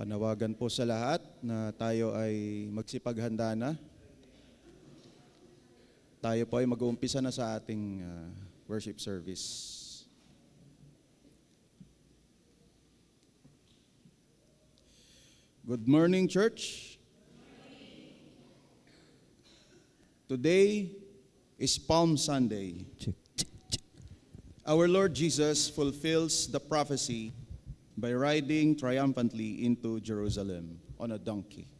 Panawagan po sa lahat na tayo ay magsipaghanda na. Tayo po ay mag-uumpisa na sa ating worship service. Good morning, church. Today is Palm Sunday. Our Lord Jesus fulfills the prophecy by riding triumphantly into Jerusalem on a donkey.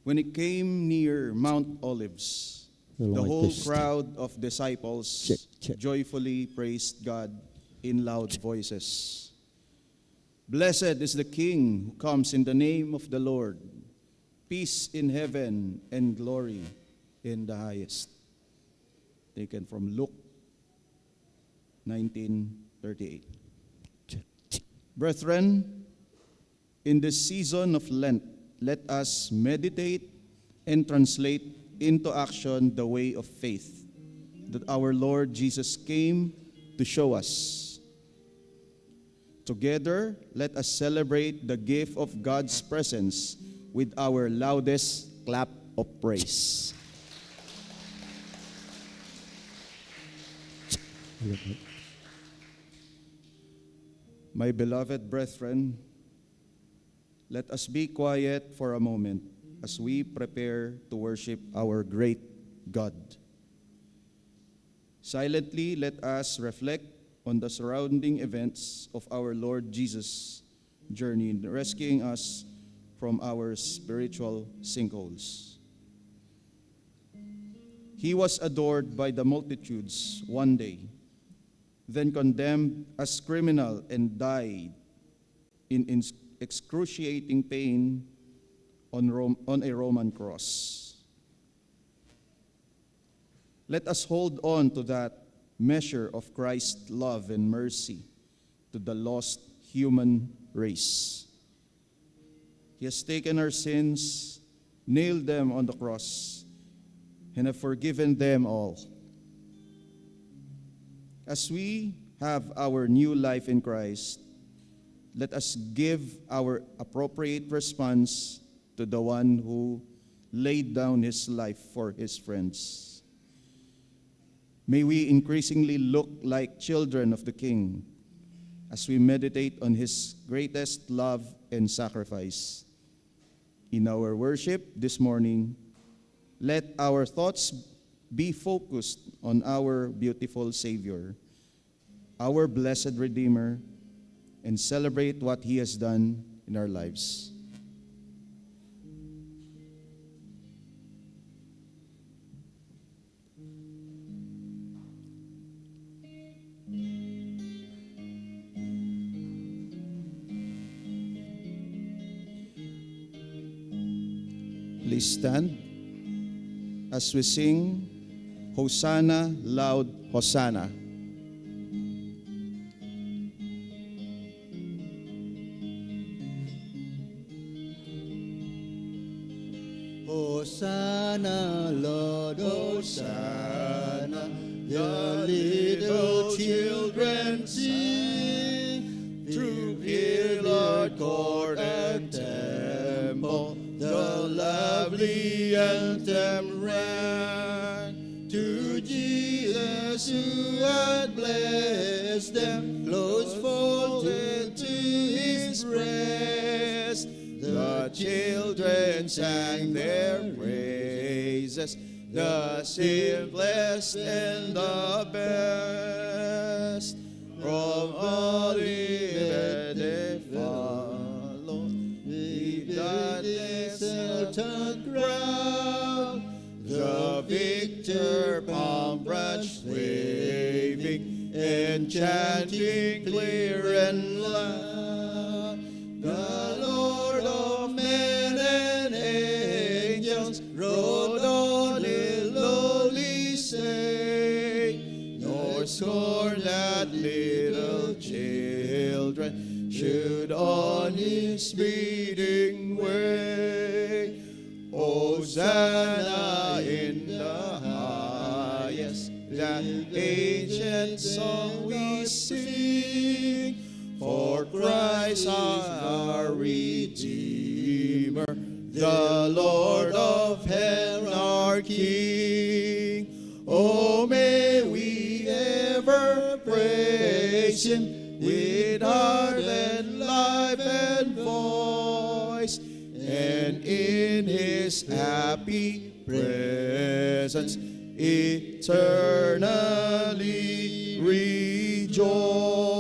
When he came near Mount Olives, the whole crowd of disciples joyfully praised God in loud voices. Blessed is the King who comes in the name of the Lord. Peace in heaven and glory in the highest. Taken from Luke 19:38. Brethren, in this season of Lent, let us meditate and translate into action the way of faith that our Lord Jesus came to show us. Together, let us celebrate the gift of God's presence with our loudest clap of praise. My beloved brethren, let us be quiet for a moment as we prepare to worship our great God. Silently, let us reflect on the surrounding events of our Lord Jesus' journey in rescuing us from our spiritual sinkholes. He was adored by the multitudes one day, then condemned as criminal and died in excruciating pain on a Roman cross. Let us hold on to that measure of Christ's love and mercy to the lost human race. He has taken our sins, nailed them on the cross, and have forgiven them all. As we have our new life in Christ, let us give our appropriate response to the one who laid down his life for his friends. May we increasingly look like children of the King as we meditate on his greatest love and sacrifice. In our worship this morning, let our thoughts be focused on our beautiful Savior, our blessed Redeemer, and celebrate what He has done in our lives. Please stand as we sing Hosanna, loud Hosanna. Hosanna, Lord, Hosanna, the little children sing, through pillared court and temple, the lovely anthem rang, to Jesus who had blessed them, close folded to his breast. The children sang their praises, the simplest and the best. From Olivet they followed, that exultant crowd, the victor palm branch waving and chanting clear and loud. The Lord of men and angels rode on in lowly state, nor scorn that little children should on his speeding way. Hosanna in the highest, that ancient song we sing, For Christ our Redeemer, the Lord of heaven our King. Oh, may we ever praise Him with heart and life and voice, and in His happy presence eternally rejoice.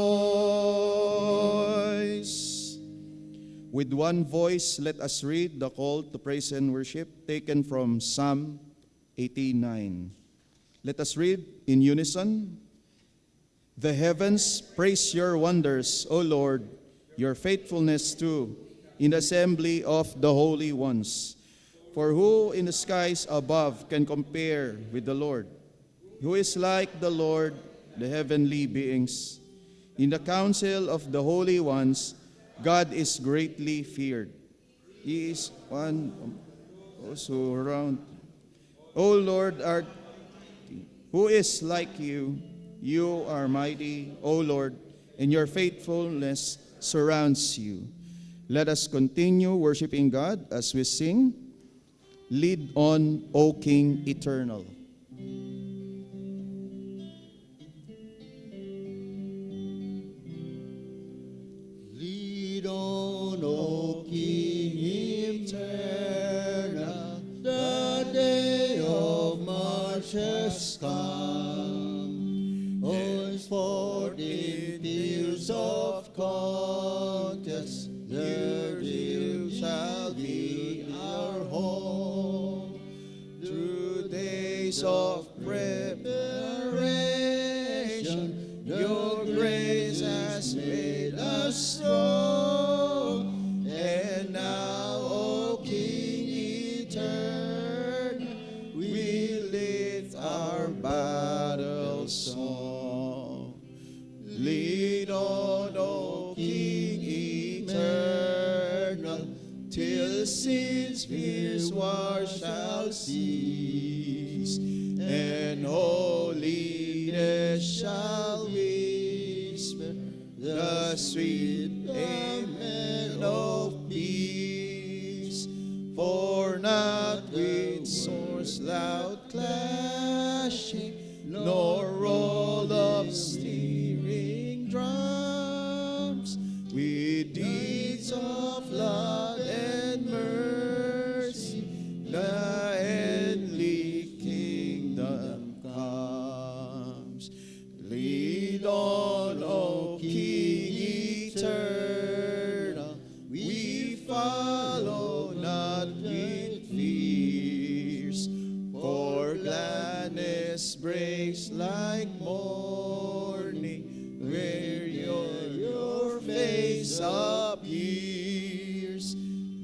With one voice, let us read the call to praise and worship taken from Psalm 89. Let us read in unison. The heavens praise your wonders, O Lord, your faithfulness too, in the assembly of the holy ones. For who in the skies above can compare with the Lord? Who is like the Lord, the heavenly beings? In the council of the holy ones, God is greatly feared. He is one also around. O Lord, who is like you? You are mighty, O Lord, and your faithfulness surrounds you. Let us continue worshiping God as we sing, Lead on, O King Eternal. Lead on, O King eternal, the day of March has come. Always forth in fields of contest, there you shall be our home. Through days of preparation, your grace has made us strong. And now, O King eternal, we lift our battle song. Lead on, O King eternal, till sin's fierce war shall cease, and holiness shall whisper the sweet amen of peace. For not with swords loud clashing, nor roll of steering drums, with deeds of love and mercy, the heavenly kingdom comes. Lead on, O King eternal, we follow not with fears, for gladness breaks like morning, where your face appears.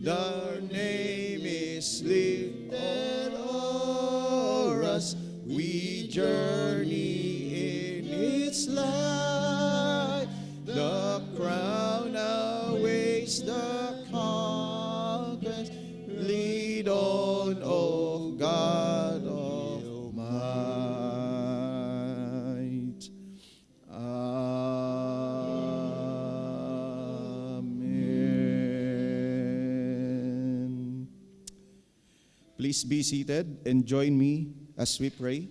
The name is lifted o'er us, we journey in its light. The crown awaits the conquest. Lead on, O God of might. Amen. Please be seated and join me as we pray.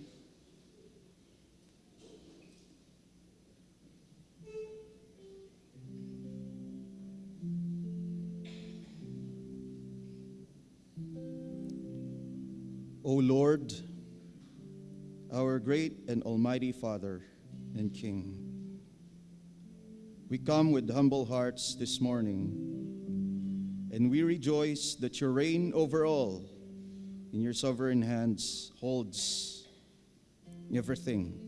O Lord, our great and almighty Father and King, we come with humble hearts this morning, and we rejoice that your reign over all in your sovereign hands holds everything.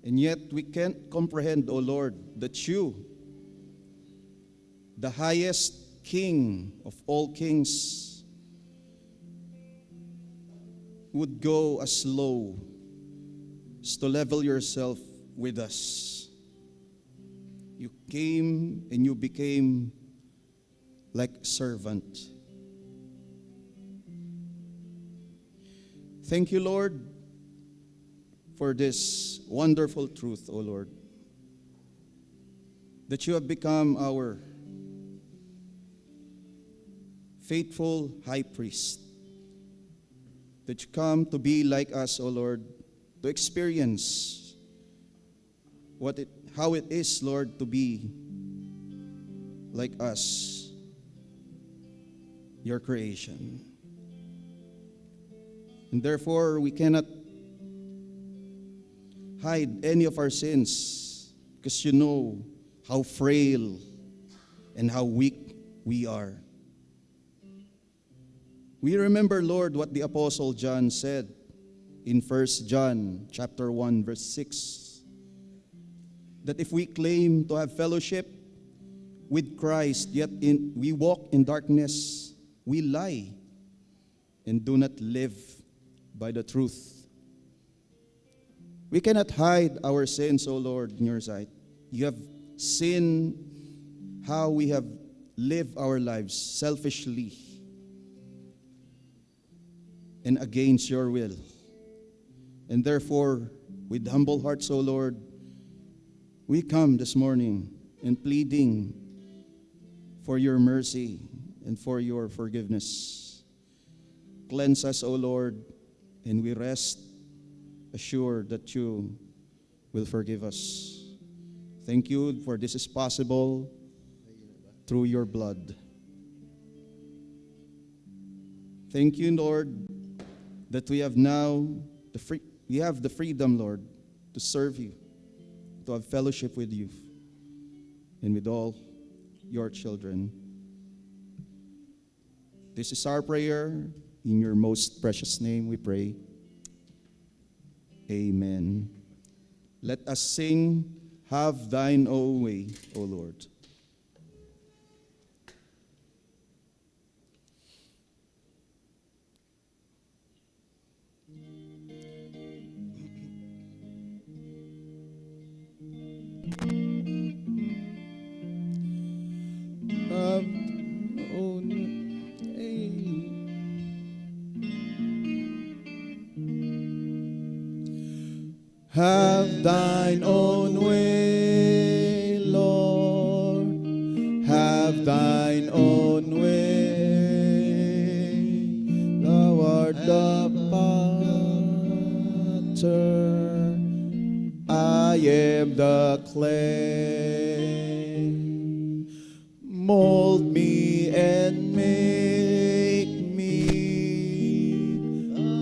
And yet we can't comprehend, O Lord, that you, the highest King of all kings, would go as low as to level yourself with us. You came and you became like a servant. Thank you, Lord, for this wonderful truth, O Lord, that you have become our faithful high priest, that you come to be like us, O Lord, to experience how it is, Lord, to be like us, your creation. And therefore, we cannot hide any of our sins because you know how frail and how weak we are. We remember, Lord, what the Apostle John said in 1 John chapter 1, verse 6, that if we claim to have fellowship with Christ, yet we walk in darkness, we lie and do not live by the truth. We cannot hide our sins, O Lord, in your sight. You have seen how we have lived our lives selfishly and against your will. And therefore, with humble hearts, O Lord, we come this morning and pleading for your mercy and for your forgiveness. Cleanse us, O Lord, and we rest assured that you will forgive us. Thank you for this is possible through your blood. Thank you, Lord, that we have now the freedom, Lord, to serve you, to have fellowship with you and with all your children. This is our prayer. In your most precious name we pray. Amen. Let us sing, Have Thine Own Way, O Lord. Have thine own way, Lord. Have thine own way. Thou art the potter, I am the clay. Mold me and make me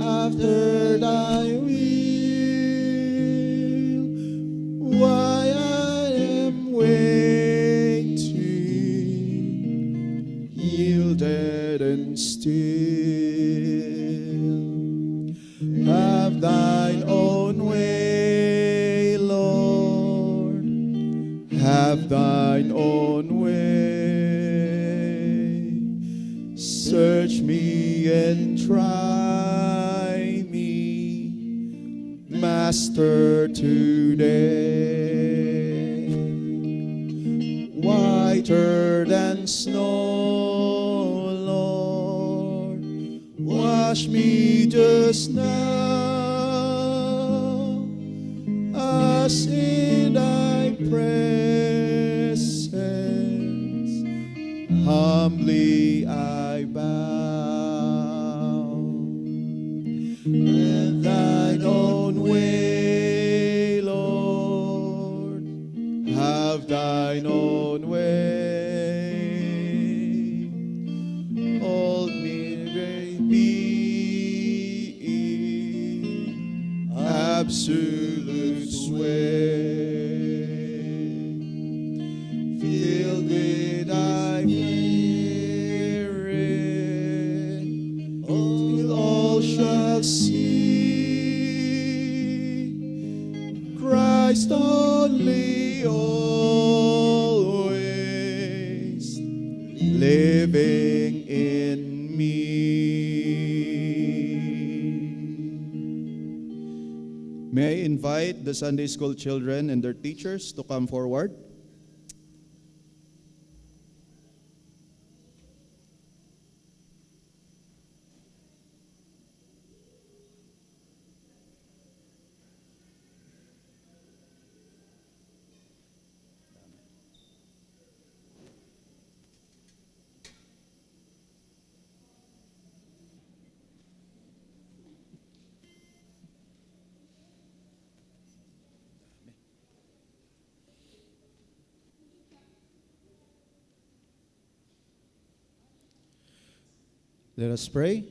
after thy will. Why I am waiting, yielded and still. Have thine own way, Lord. Have thine own way. Search me and try me, Master, today. Whiter than snow, Lord, wash me just now, as in thy presence humbly I bow. And thine own way, Lord, have thine own way. Hold me, be absolute sway, filled with thy spirit, till all shall see Christ only, always living in me. May I invite the Sunday school children and their teachers to come forward. Let us pray.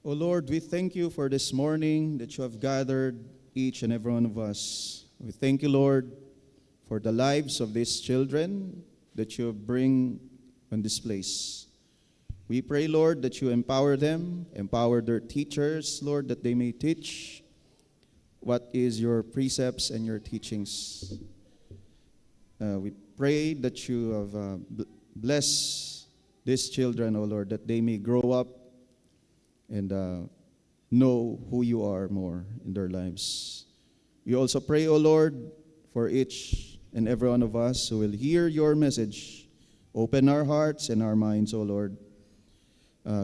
O Lord, we thank you for this morning that you have gathered each and every one of us. We thank you, Lord, for the lives of these children that you bring on this place. We pray, Lord, that you empower them, empower their teachers, Lord, that they may teach what is your precepts and your teachings. We pray that you have blessed these children, O Lord, that they may grow up and know who you are more in their lives. We also pray, O Lord, for each and every one of us who will hear your message. Open our hearts and our minds, O Lord.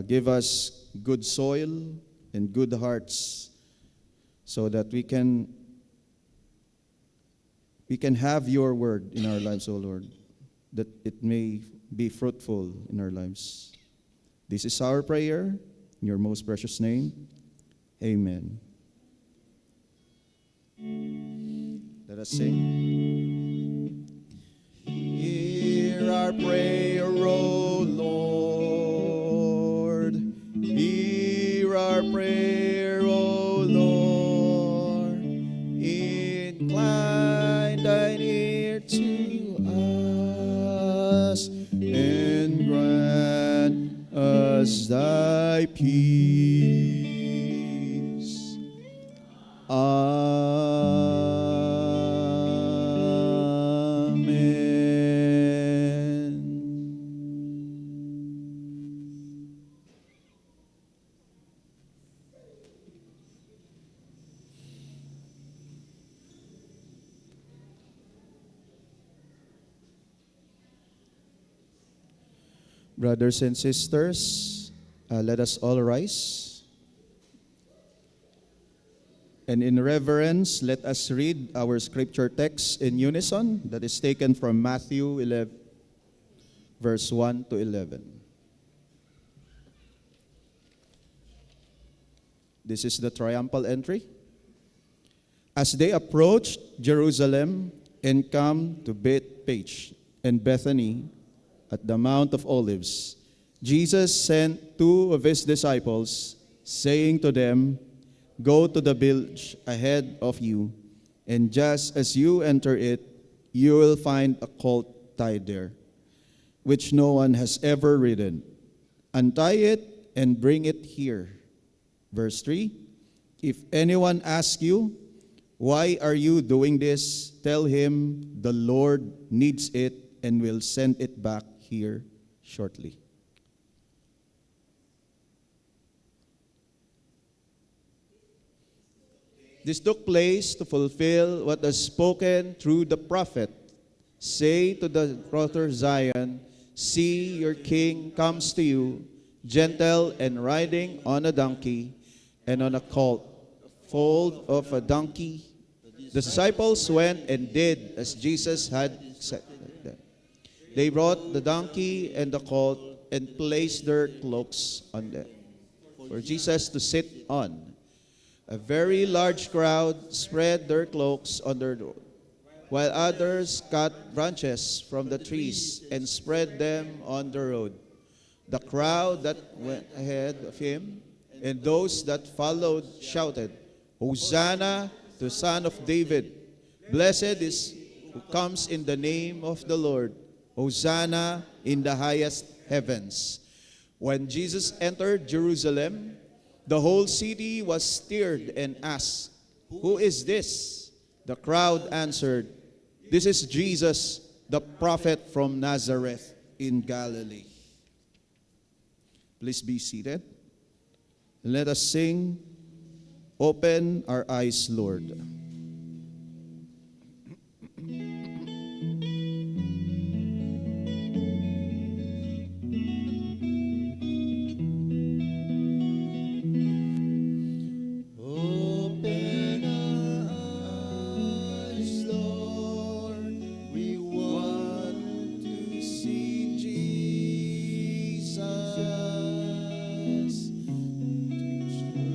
Give us good soil and good hearts so that we can have your word in our lives, O Lord, that it may be fruitful in our lives. This is our prayer in your most precious name. Amen. Let us sing. Hear our prayer, O Lord. Hear our prayer, O Lord. Incline thine ear to us and grant us thy peace. Brothers and sisters, let us all rise. And in reverence, let us read our scripture text in unison that is taken from Matthew 11, verse 1 to 11. This is the triumphal entry. As they approached Jerusalem and come to Bethphage and Bethany, at the Mount of Olives, Jesus sent two of his disciples, saying to them, "Go to the village ahead of you, and just as you enter it, you will find a colt tied there, which no one has ever ridden. Untie it and bring it here." Verse 3, "If anyone asks you, 'Why are you doing this?' tell him, 'The Lord needs it and will send it back here shortly.'" This took place to fulfill what was spoken through the prophet. "Say to the daughter Zion, see, your king comes to you, gentle and riding on a donkey and on a colt, foal of a donkey." The disciples went and did as Jesus had said them. They brought the donkey and the colt and placed their cloaks on them for Jesus to sit on. A very large crowd spread their cloaks on the road, while others cut branches from the trees and spread them on the road. The crowd that went ahead of him and those that followed shouted, "Hosanna to the Son of David! Blessed is who comes in the name of the Lord! Hosanna in the highest heavens." When Jesus entered Jerusalem, the whole city was stirred and asked, "Who is this?" The crowd answered, "This is Jesus, the prophet from Nazareth in Galilee." Please be seated. Let us sing, "Open Our Eyes, Lord."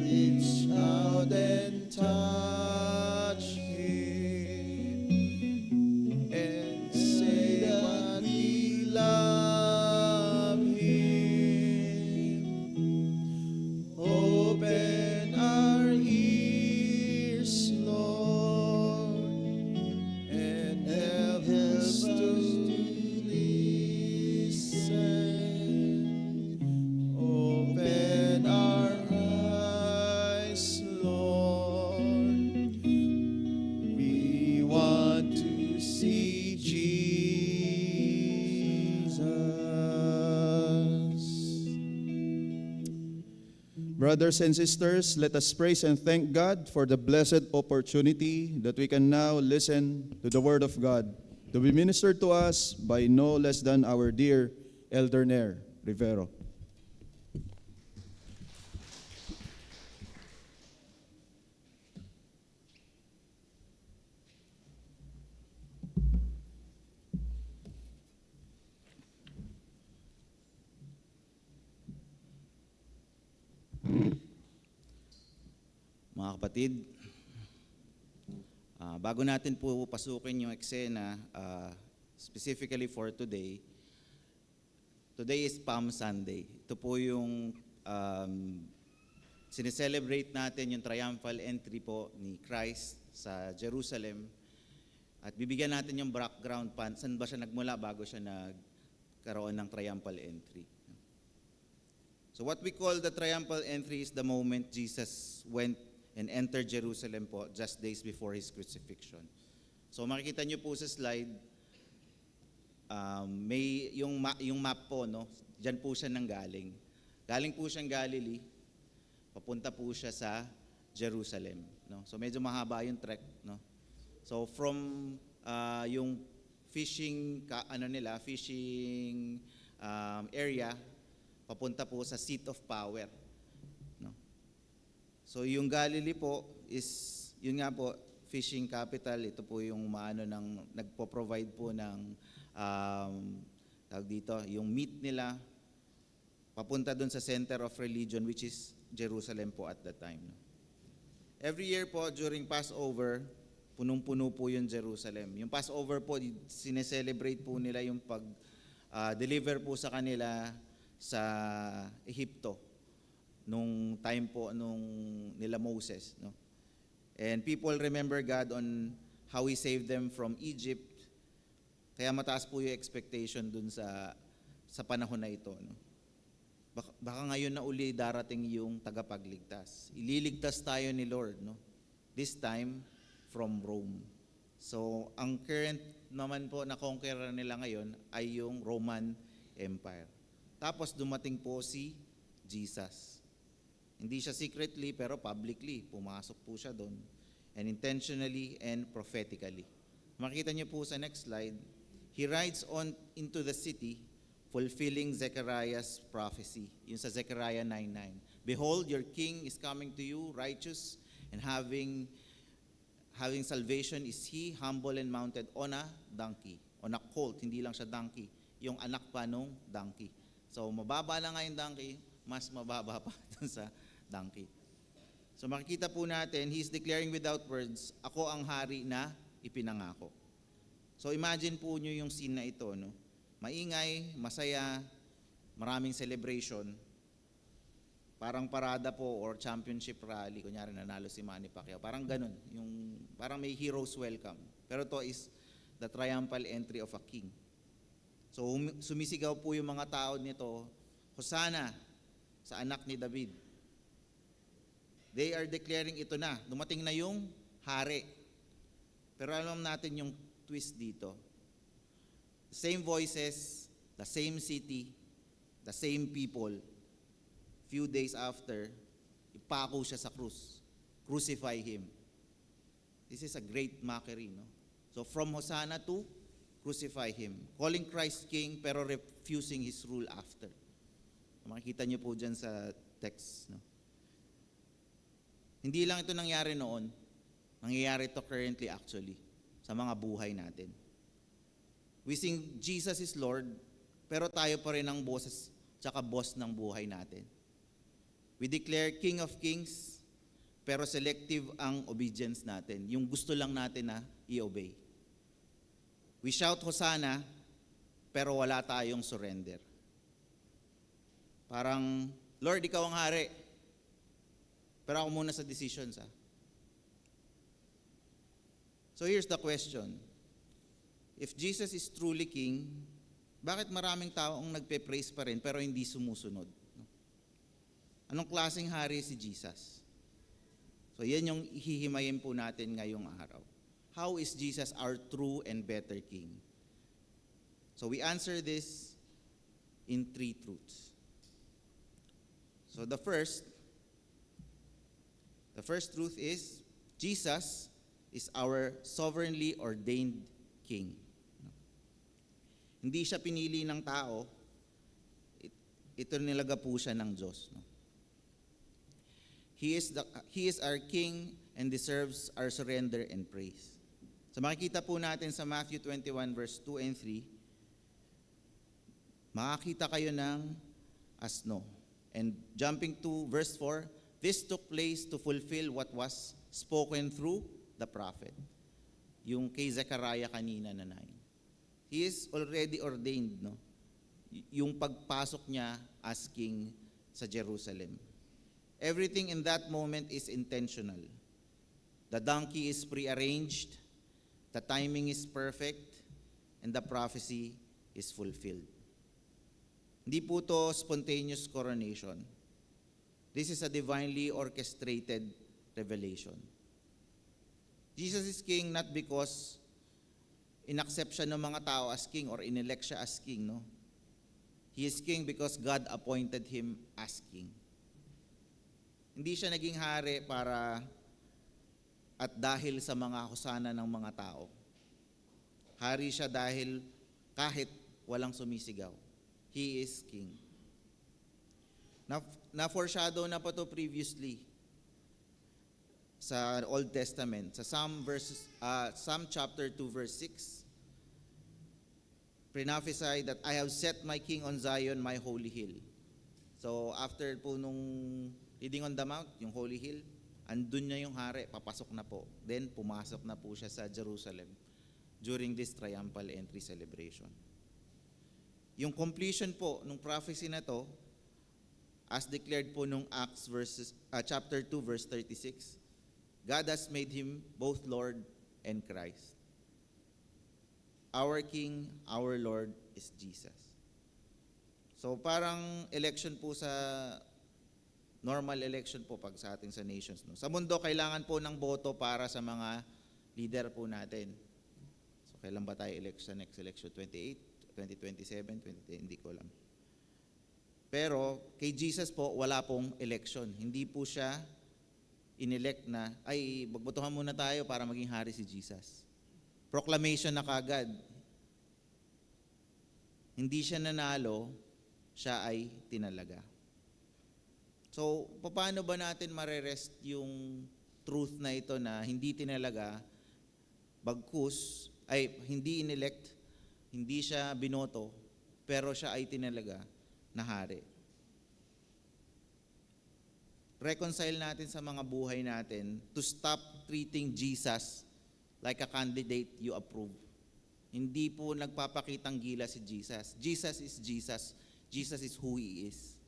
Reach out and touch. Brothers and sisters, let us praise and thank God for the blessed opportunity that we can now listen to the Word of God to be ministered to us by no less than our dear Elder Nair Rivero. Mga kapatid, bago natin po pasukin yung eksena, specifically for today, today is Palm Sunday. Ito po yung sineselebrate natin yung triumphal entry po ni Christ sa Jerusalem. At bibigyan natin yung background, saan ba siya nagmula bago siya nagkaroon ng triumphal entry. So what we call the triumphal entry is the moment Jesus went and entered Jerusalem po just days before His crucifixion. So makikita nyo po sa slide, may yung map po, no? Diyan po siya nanggaling. Galing po siyang Galilee, papunta po siya sa Jerusalem, no? So medyo mahaba yung trek, no? So from yung fishing area, papunta po sa seat of power. So yung Galilee po is, yun nga po, fishing capital. Ito po yung nagpo-provide po ng, tawag dito, yung meat nila, papunta dun sa center of religion, which is Jerusalem po at that time. Every year po, during Passover, punong-puno po yung Jerusalem. Yung Passover po, sineselebrate po nila yung pag-deliver po sa kanila sa Ehipto nung time po nung nila Moses, no? And people remember God on how He saved them from Egypt. Kaya mataas po yung expectation dun sa panahon na ito, no? Baka ngayon na uli darating yung tagapagligtas. Ililigtas tayo ni Lord, no? This time from Rome. So ang current naman po na conqueror nila ngayon ay yung Roman Empire. Tapos dumating po si Jesus. Hindi siya secretly pero publicly, pumasok po siya doon. And intentionally and prophetically. Makita niyo po sa next slide, He rides on into the city, fulfilling Zechariah's prophecy. Yung sa Zechariah 9:9. Behold, your king is coming to you, righteous, and having salvation is he, humble and mounted on a donkey. On a colt, hindi lang siya donkey. Yung anak pa nung donkey. So mababa lang nga yung donkey, mas mababa pa dun sa donkey. So makikita po natin, He's declaring without words, ako ang hari na ipinangako. So imagine po nyo yung scene na ito, no? Maingay, masaya, maraming celebration, parang parada po or championship rally, kunyari nanalo si Manny Pacquiao, parang ganun, parang may hero's welcome. Pero to is the triumphal entry of a king. So sumisigaw po yung mga tao nito, Hosanna sa anak ni David. They are declaring ito na, dumating na yung hari. Pero alam natin yung twist dito. The same voices, the same city, the same people. Few days after, ipako siya sa krus. Crucify Him. This is a great mockery, no? So from Hosanna to crucify Him. Calling Christ King pero refusing His rule after. Makikita niyo po dyan sa text, no? Hindi lang ito nangyari noon, nangyayari ito currently actually sa mga buhay natin. We sing Jesus is Lord, pero tayo pa rin ang boses tsaka boss ng buhay natin. We declare King of Kings, pero selective ang obedience natin. Yung gusto lang natin na i-obey. We shout Hosanna, pero wala tayong surrender. Parang, Lord, ikaw ang hari. Pero ako muna sa decisions, ha? So here's the question. If Jesus is truly King, bakit maraming tao ang nagpe-praise pa rin pero hindi sumusunod? Anong klaseng hari si Jesus? So yan yung ihihimayin po natin ngayong araw. How is Jesus our true and better King? So we answer this in three truths. So the first, The first truth is, Jesus is our sovereignly ordained King. Hindi siya pinili ng tao, ito nilaga po siya ng Diyos. No? He is our King and deserves our surrender and praise. So makikita po natin sa Matthew 21 verse 2 and 3, makakita kayo ng asno. And jumping to verse 4, this took place to fulfill what was spoken through the prophet. Yung kay Zechariah kanina na 9. He is already ordained, no? Yung pagpasok niya as king sa Jerusalem. Everything in that moment is intentional. The donkey is prearranged, the timing is perfect, and the prophecy is fulfilled. Hindi po to spontaneous coronation. This is a divinely orchestrated revelation. Jesus is king not because inaccept siya ng mga tao as king or inelect siya as king, no? He is king because God appointed him as king. Hindi siya naging hari para at dahil sa mga husana ng mga tao. Hari siya dahil kahit walang sumisigaw. He is king. Na-foreshadow na po to previously sa Old Testament, sa Psalm chapter 2 verse 6. Prophesy that I have set my king on Zion, my holy hill. So after po nung leading on the mount, yung holy hill, andun niya yung hari, papasok na po. Then pumasok na po siya sa Jerusalem during this triumphal entry celebration. Yung completion po nung prophecy na to, as declared po nung Acts chapter 2 verse 36, God has made him both Lord and Christ. Our King, our Lord is Jesus. So parang election po sa normal election po pag sa ating sa nations. No? Sa mundo, kailangan po ng boto para sa mga leader po natin. So kailan ba tayo election next election? 28, 2027, 2010, hindi ko alam. Pero kay Jesus po, wala pong election. Hindi po siya inelect na, ay, magbotohan muna tayo para maging hari si Jesus. Proclamation na kagad. Hindi siya nanalo, siya ay tinalaga. So, paano ba natin marerest yung truth na ito na hindi tinalaga, bagkus, ay hindi inelect, hindi siya binoto, pero siya ay tinalaga na hari? Reconcile natin sa mga buhay natin to stop treating Jesus like a candidate you approve. Hindi po nagpapakitang gila si Jesus. Jesus is Jesus. Jesus is who He is.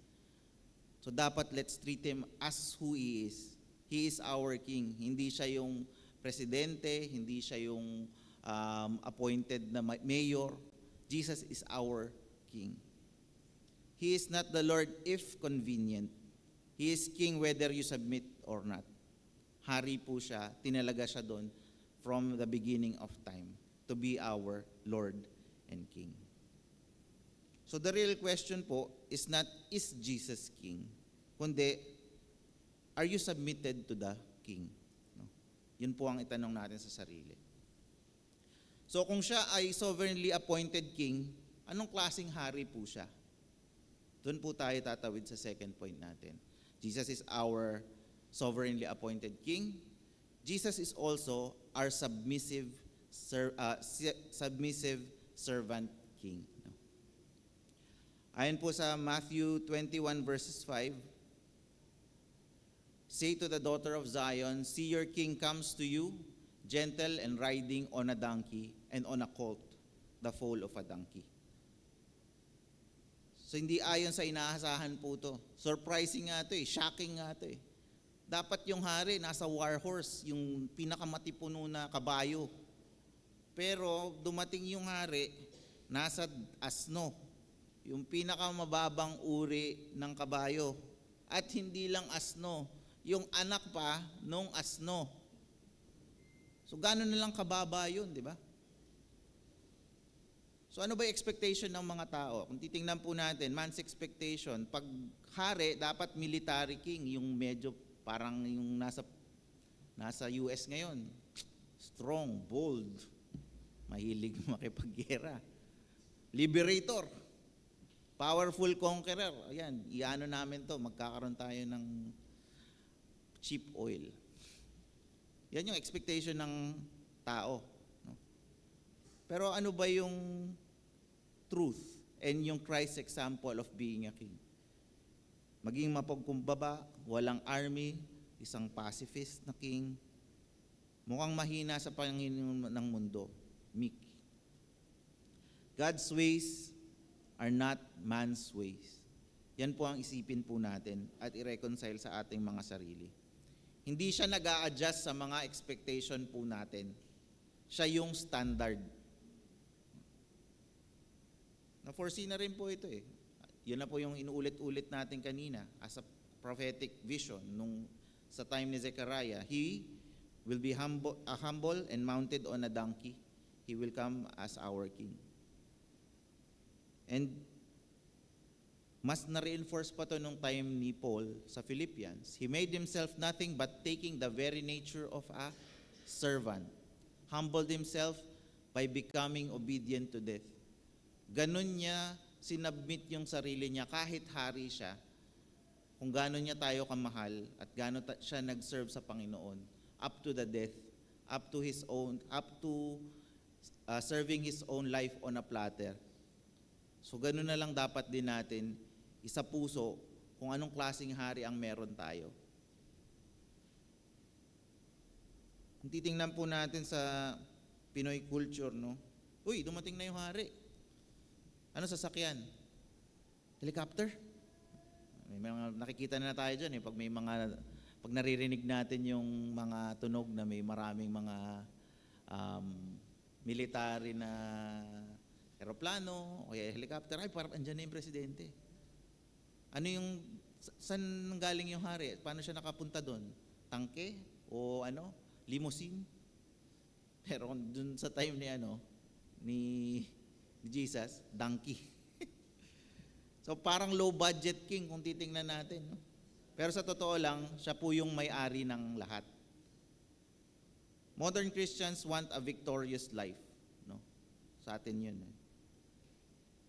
So dapat let's treat Him as who He is. He is our King. Hindi siya yung presidente, hindi siya yung appointed na mayor. Jesus is our King. He is not the Lord if convenient. He is King whether you submit or not. Hari po siya, tinalaga siya doon from the beginning of time to be our Lord and King. So the real question po is not, is Jesus King? Kundi, are you submitted to the King? No? Yun po ang itanong natin sa sarili. So kung siya ay sovereignly appointed King, anong klaseng hari po siya? Doon po tayo tatawid sa second point natin. Jesus is our sovereignly appointed King. Jesus is also our submissive servant King. No? Ayon po sa Matthew 21 verses 5, say to the daughter of Zion, see your king comes to you, gentle and riding on a donkey and on a colt, the foal of a donkey. So hindi ayon sa inaasahan po to. Surprising nga to eh, shocking nga to eh. Dapat yung hari nasa war horse, yung pinakamatipuno na kabayo. Pero dumating yung hari, nasa asno, yung pinakamababang uri ng kabayo. At hindi lang asno, yung anak pa nung asno. So gano'n na lang kababa yun, di ba? So ano ba yung expectation ng mga tao? Kung titingnan po natin, man's expectation, pag hari, dapat military king, yung medyo parang yung nasa nasa US ngayon. Strong, bold, mahilig makipaggera. Liberator, powerful conqueror. Ayan, iano namin to, magkakaroon tayo ng cheap oil. Yan yung expectation ng tao. No? Pero ano ba yung truth and yung Christ example of being a king? Maging mapagkumbaba, walang army, isang pacifist na king, mukhang mahina sa Panginoon ng mundo, meek. God's ways are not man's ways. Yan po ang isipin po natin at i-reconcile sa ating mga sarili. Hindi siya nag-a-adjust sa mga expectation po natin. Siya yung standard. Na-foresee na rin po ito eh. Yun na po yung inuulit-ulit natin kanina as a prophetic vision sa time ni Zechariah. He will be humble and mounted on a donkey. He will come as our king. And mas na-reinforce pa to nung time ni Paul sa Philippians. He made himself nothing but taking the very nature of a servant. Humbled himself by becoming obedient to death. Ganun niya sinubmit yung sarili niya kahit hari siya, kung gano'n niya tayo kamahal at gano'n siya nag-serve sa Panginoon up to the death, up to serving his own life on a platter. So gano'n na lang dapat din natin isa puso kung anong klaseng hari ang meron tayo. Kung titingnan po natin sa Pinoy culture, no? Uy, dumating na yung hari. Ano sasakyan? Helicopter? May mga nakikita na tayo dyan eh. Pag naririnig natin yung mga tunog na may maraming mga military na aeroplano o helicopter, ay parang andyan na yung presidente. Ano yung, saan galing yung hari? Paano siya nakapunta doon? Tangke? O limousine? Pero dun sa time ni Jesus, donkey. So parang low budget king kung titingnan natin. No? Pero sa totoo lang, siya po yung may-ari ng lahat. Modern Christians want a victorious life. No? Sa atin yun.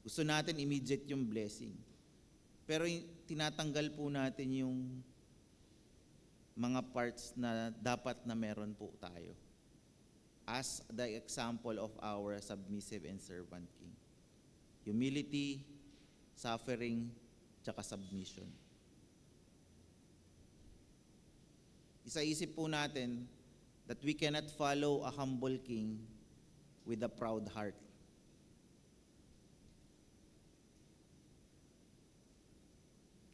Gusto natin immediate yung blessing. Pero tinatanggal po natin yung mga parts na dapat na meron po tayo. As the example of our submissive and servant king. Humility, suffering, tsaka submission. Isa-isip po natin that we cannot follow a humble king with a proud heart.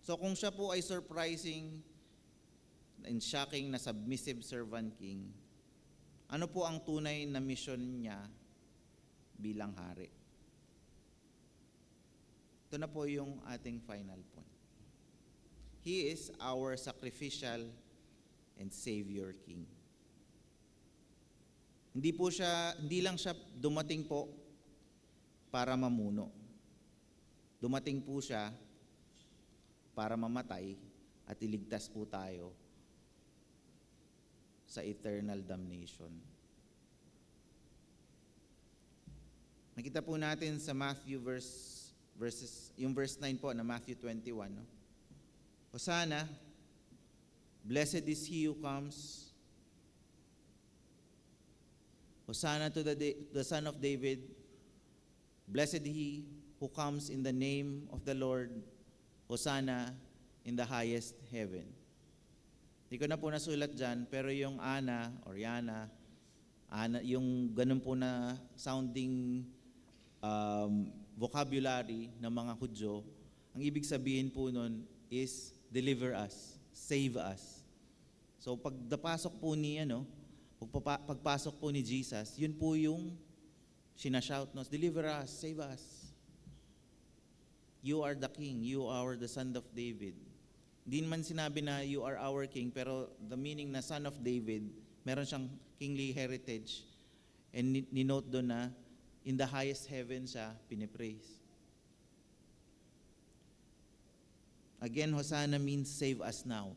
So kung siya po ay surprising and shocking na submissive servant king, ano po ang tunay na mission niya bilang hari? Ito na po yung ating final point. He is our sacrificial and Savior King. Hindi lang siya dumating po para mamuno. Dumating po siya para mamatay at iligtas po tayo sa eternal damnation. Nakita po natin sa Matthew yung verse 9 po na Matthew 21. No? Hosanna, blessed is he who comes. Hosanna to the Son of David. Blessed he who comes in the name of the Lord. Hosanna in the highest heaven. Hindi ko na po nasulat dyan, pero yung Ana or Yana, yung ganun po na sounding vocabulary ng mga Hudyo, ang ibig sabihin po nun is deliver us, save us. So pagpasok po ni Jesus, yun po yung sinashout nos, deliver us, save us. You are the King, you are the Son of David. Hindi man sinabi na you are our King, pero the meaning na Son of David, meron siyang kingly heritage. And ninote doon na in the highest heaven siya pinipraise. Again, Hosanna means save us now.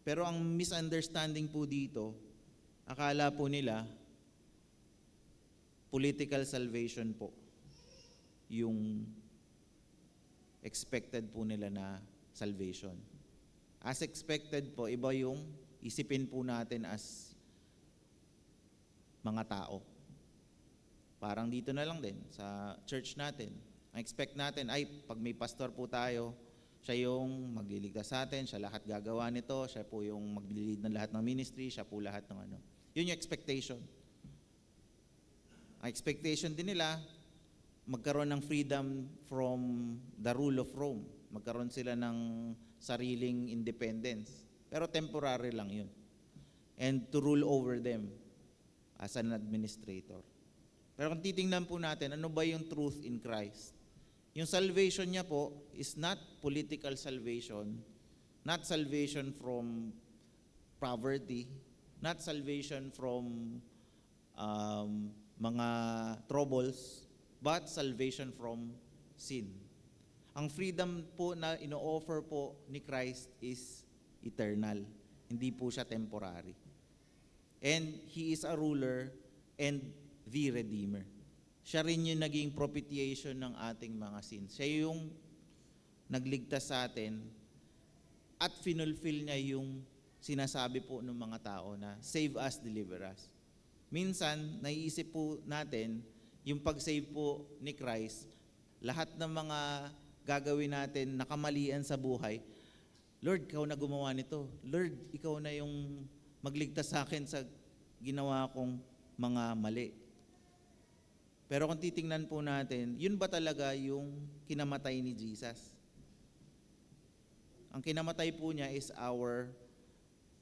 Pero ang misunderstanding po dito, akala po nila political salvation po yung expected po nila na salvation. As expected po, iba yung isipin po natin as mga tao. Parang dito na lang din sa church natin. Ang expect natin ay pag may pastor po tayo, siya yung magliligtas sa atin, siya lahat gagawa nito, siya po yung maglilid ng lahat ng ministry, siya po lahat ng ano. Yun yung expectation. Ang expectation din nila, magkaroon ng freedom from the rule of Rome. Magkaroon sila ng sariling independence. Pero temporary lang yun. And to rule over them as an administrator. Pero kung titingnan po natin, ano ba yung truth in Christ? Yung salvation niya po is not political salvation, not salvation from poverty, not salvation from mga troubles, but salvation from sin. Ang freedom po na ino-offer po ni Christ is eternal. Hindi po siya temporary. And He is a ruler and the Redeemer. Siya rin yung naging propitiation ng ating mga sins. Siya yung nagligtas sa atin at finulfill niya yung sinasabi po ng mga tao na save us, deliver us. Minsan, naiisip po natin, yung pag-save po ni Christ, lahat ng mga gagawin natin na kamalian sa buhay, Lord, ikaw na gumawa nito. Lord, ikaw na yung magligtas sa akin sa ginawa kong mga mali. Pero kung titingnan po natin, yun ba talaga yung kinamatay ni Jesus? Ang kinamatay po niya is our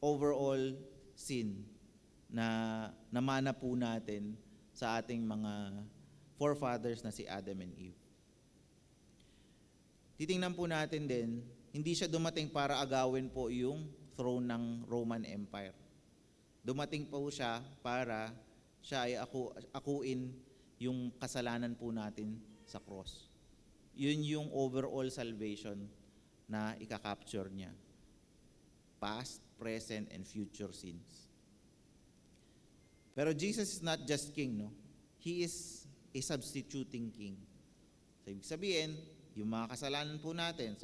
overall sin na namana po natin sa ating mga forefathers na si Adam and Eve. Titingnan po natin din, hindi siya dumating para agawin po yung throne ng Roman Empire. Dumating po siya para siya ay akuin yung kasalanan po natin sa cross. Yun yung overall salvation na ika-capture niya. Past, present, and future sins. Pero Jesus is not just king, no? He is a substituting king. So, ibig sabihin, yung mga kasalanan po natin,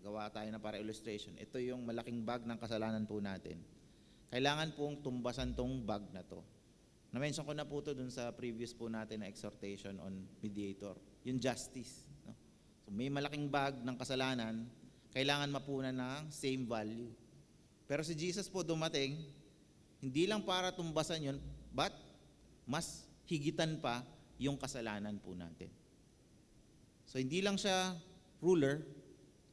gawa tayo na para illustration, ito yung malaking bag ng kasalanan po natin. Kailangan pong tumbasan tong bag na to. Na-mention ko na po ito dun sa previous po natin na exhortation on mediator, yung justice. No? So may malaking bag ng kasalanan, kailangan mapunan ng same value. Pero si Jesus po dumating, hindi lang para tumbasan yun, but mas higitan pa yung kasalanan po natin. So hindi lang siya ruler,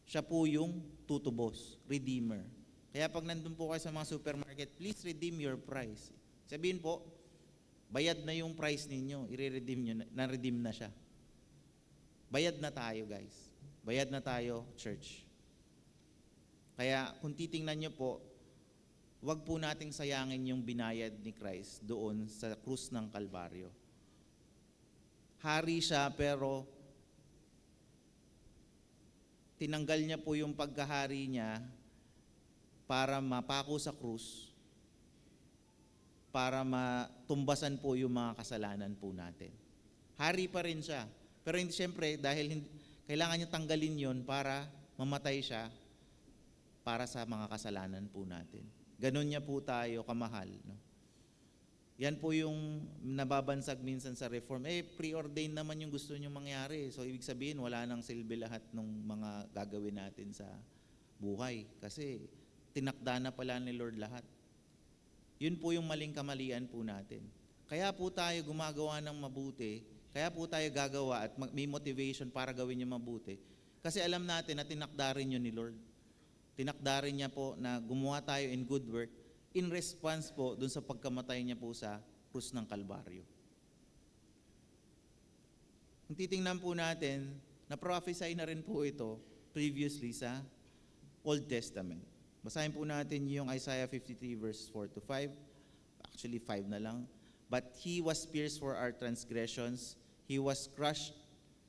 siya po yung tutubos, redeemer. Kaya pag nandun po kayo sa mga supermarket, please redeem your price. Sabihin po, bayad na yung price ninyo, i-redeem nyo, na-redeem na siya. Bayad na tayo, guys. Bayad na tayo, church. Kaya kung titingnan nyo po, wag po nating sayangin yung binayad ni Christ doon sa krus ng Kalbaryo. Hari siya, pero tinanggal niya po yung pagkahari niya para mapako sa krus, para matumbasan po yung mga kasalanan po natin. Hari pa rin siya. Pero hindi, siyempre, dahil kailangan niya tanggalin yon para mamatay siya para sa mga kasalanan po natin. Ganon niya po tayo kamahal. No? Yan po yung nababansag minsan sa reform. Preordained naman yung gusto niyong mangyari. So, ibig sabihin, wala nang silbi lahat ng mga gagawin natin sa buhay. Kasi tinakda na pala ni Lord lahat. Yun po yung maling kamalian po natin. Kaya po tayo gumagawa ng mabuti, kaya po tayo gagawa at may motivation para gawin yung mabuti. Kasi alam natin na tinakda rin yun ni Lord. Tinakda rin niya po na gumawa tayo in good work in response po dun sa pagkamatay niya po sa krus ng Kalbaryo. Kung titingnan po natin, na-prophesy na rin po ito previously sa Old Testament. Basahin po natin yung Isaiah 53 verse 4 to 5. Actually 5 na lang. But He was pierced for our transgressions. He was crushed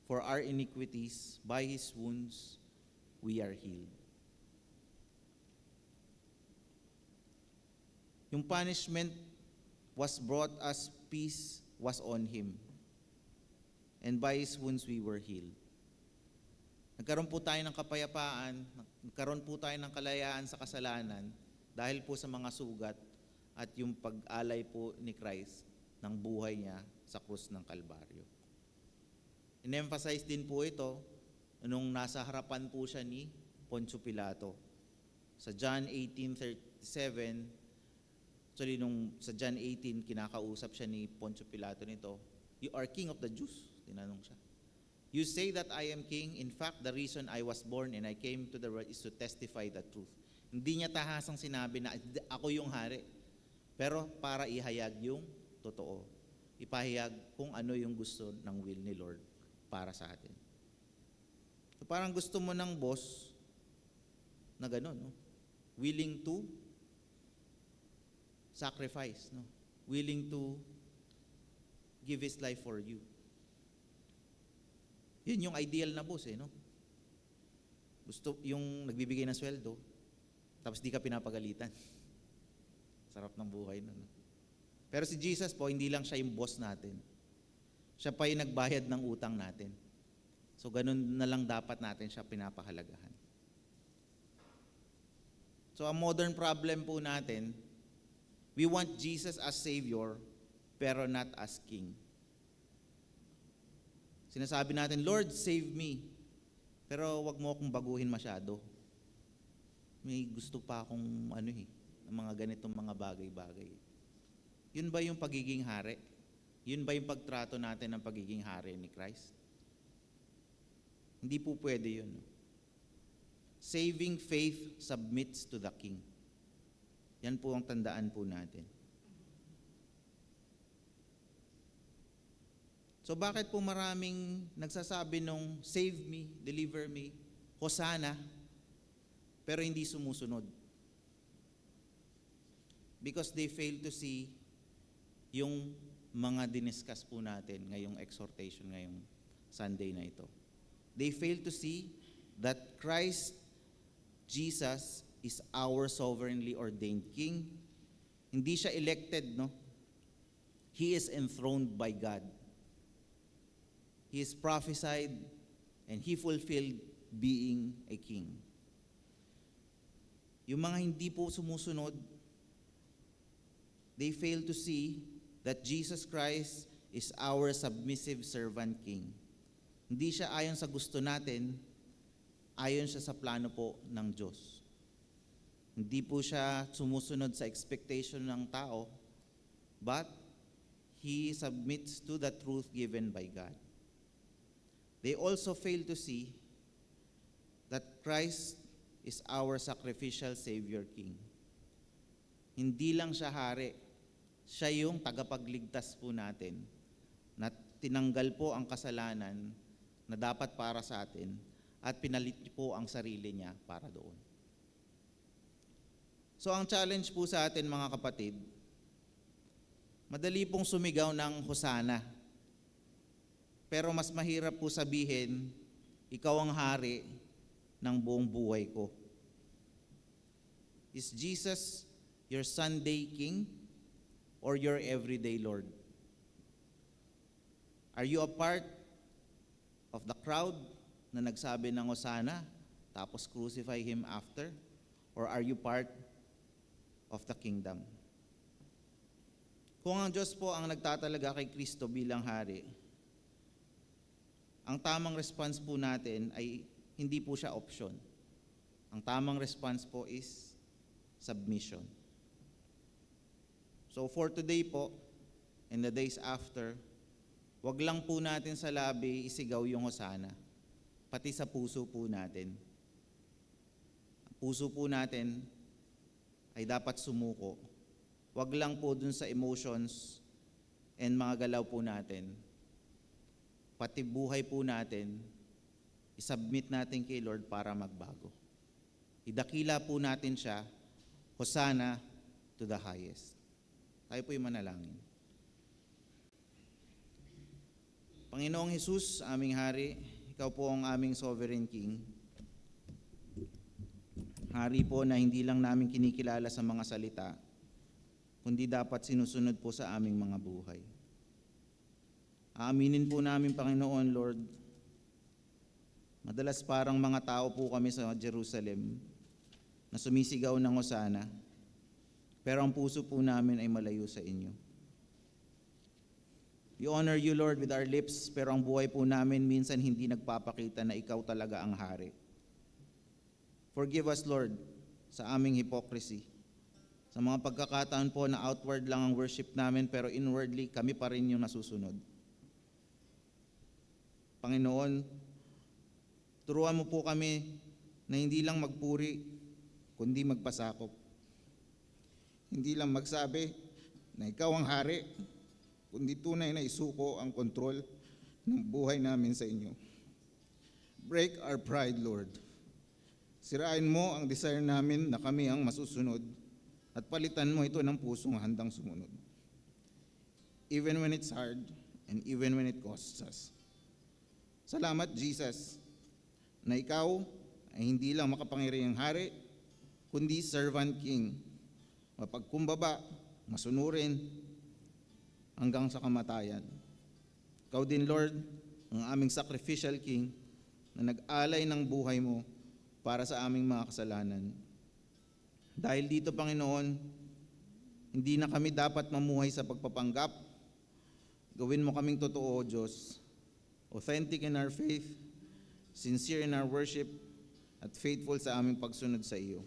for our iniquities. By His wounds, we are healed. Yung punishment was brought us, peace was on Him. And by His wounds we were healed. Nagkaroon po tayo ng kapayapaan, nagkaroon po tayo ng kalayaan sa kasalanan dahil po sa mga sugat at yung pag-alay po ni Christ ng buhay niya sa krus ng Kalbaryo. In-emphasize din po ito nung nasa harapan po siya ni Poncio Pilato. Sa John 18:37, actually sa John 18, kinakausap siya ni Poncio Pilato nito, "You are king of the Jews?" Tinanong siya. "You say that I am king. In fact, the reason I was born and I came to the world is to testify the truth." Hindi niya tahasang sinabi na ako yung hari, pero para ihayag yung totoo. Ipahayag kung ano yung gusto ng will ni Lord para sa atin. So parang gusto mo ng boss na gano'n, no? Willing to sacrifice, no? Willing to give his life for you. Yun yung ideal na boss, no? Gusto yung nagbibigay ng sweldo, tapos di ka pinapagalitan. Sarap ng buhay nun. Pero si Jesus po, hindi lang siya yung boss natin. Siya pa yung nagbayad ng utang natin. So ganun na lang dapat natin siya pinapahalagahan. So ang modern problem po natin, we want Jesus as Savior, pero not as King. Sinasabi natin, "Lord, save me." Pero wag mo akong baguhin masyado. May gusto pa akong ng mga ganitong mga bagay-bagay. Yun ba yung pagiging hari? Yun ba yung pagtrato natin ng pagiging hari ni Christ? Hindi po pwede yun. Saving faith submits to the King. Yan po ang tandaan po natin. So bakit po maraming nagsasabi nung save me, deliver me, Hosanna, pero hindi sumusunod? Because they fail to see yung mga diniscuss po natin ngayong exhortation, ngayong Sunday na ito. They fail to see that Christ Jesus is our sovereignly ordained King. Hindi siya elected, no? He is enthroned by God. He is prophesied and He fulfilled being a King. Yung mga hindi po sumusunod, they fail to see that Jesus Christ is our submissive servant King. Hindi siya ayon sa gusto natin, ayon siya sa plano po ng Diyos. Hindi po siya sumusunod sa expectation ng tao, but He submits to the truth given by God. They also fail to see that Christ is our sacrificial Savior King. Hindi lang siya hari, siya yung tagapagligtas po natin na tinanggal po ang kasalanan na dapat para sa atin at pinalit po ang sarili niya para doon. So ang challenge po sa atin mga kapatid, madali pong sumigaw ng Hosanna. Pero mas mahirap po sabihin, ikaw ang hari ng buong buhay ko. Is Jesus your Sunday King or your everyday Lord? Are you a part of the crowd na nagsabi ng Hosanna tapos crucify Him after? Or are you part of the kingdom? Kung ang Diyos po ang nagtatalaga kay Kristo bilang hari, ang tamang response po natin ay hindi po siya option. Ang tamang response po is submission. So for today po, and the days after, wag lang po natin sa labi isigaw yung Hosanna, pati sa puso po natin. Ang puso po natin ay dapat sumuko. Wag lang po dun sa emotions and mga galaw po natin. Pati buhay po natin, isubmit natin kay Lord para magbago. Idakila po natin siya, Hosanna to the highest. Tayo po yung manalangin. Panginoong Jesus, aming hari, Ikaw po ang aming sovereign King. Hari po na hindi lang namin kinikilala sa mga salita, kundi dapat sinusunod po sa aming mga buhay. Aaminin po namin, Panginoon, Lord, madalas parang mga tao po kami sa Jerusalem na sumisigaw ng hosana, pero ang puso po namin ay malayo sa inyo. We honor you, Lord, with our lips, pero ang buhay po namin minsan hindi nagpapakita na ikaw talaga ang hari. Forgive us, Lord, sa aming hypocrisy. Sa mga pagkakataon po na outward lang ang worship namin, pero inwardly kami pa rin yung nasusunod. Panginoon, turuan mo po kami na hindi lang magpuri, kundi magpasakop. Hindi lang magsabi na ikaw ang hari, kundi tunay na isuko ang kontrol ng buhay namin sa inyo. Break our pride, Lord. Sirain mo ang desire namin na kami ang masusunod at palitan mo ito ng pusong handang sumunod. Even when it's hard and even when it costs us. Salamat, Jesus, na ikaw ay hindi lang makapangyarihang hari, kundi servant king, mapagkumbaba, masunurin, hanggang sa kamatayan. Ikaw din, Lord, ang aming sacrificial king na nag-alay ng buhay mo para sa aming mga kasalanan. Dahil dito, Panginoon, hindi na kami dapat mamuhay sa pagpapanggap. Gawin mo kaming totoo, Diyos, authentic in our faith, sincere in our worship, at faithful sa aming pagsunod sa iyo.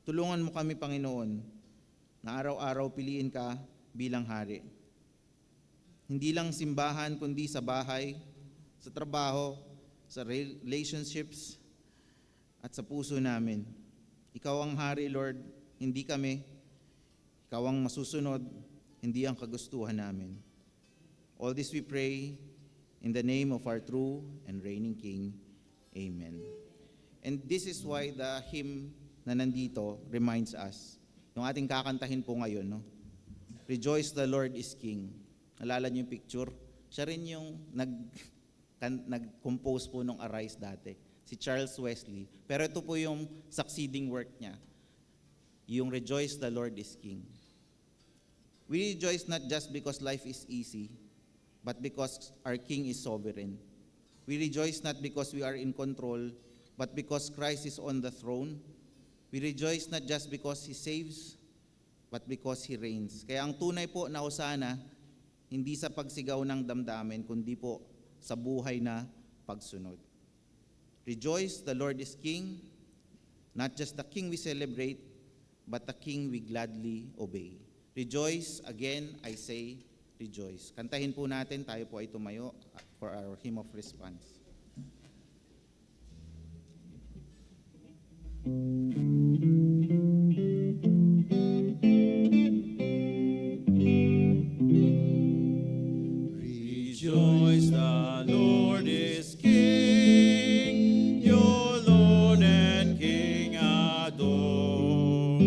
Tulungan mo kami, Panginoon, na araw-araw piliin ka bilang hari. Hindi lang simbahan, kundi sa bahay, sa trabaho, sa relationships, at sa puso namin. Ikaw ang hari, Lord, hindi kami. Ikaw ang masusunod, hindi ang kagustuhan namin. All this we pray in the name of our true and reigning King. Amen. And this is why the hymn na nandito reminds us, yung ating kakantahin po ngayon, no? Rejoice, the Lord is King. Nalala niyo yung picture? Siya rin yung nag-compose po nung Arise dati, si Charles Wesley. Pero ito po yung succeeding work niya, yung Rejoice, the Lord is King. We rejoice not just because life is easy, but because our King is sovereign. We rejoice not because we are in control, but because Christ is on the throne. We rejoice not just because He saves, but because He reigns. Kaya ang tunay po na hosana, hindi sa pagsigaw ng damdamin, kundi po sa buhay na pagsunod. Rejoice, the Lord is King, not just the King we celebrate, but the King we gladly obey. Rejoice, again, I say, rejoice. Kantahin po natin, tayo po ay tumayo for our hymn of response. Rejoice, the Lord is King, your Lord and King adore.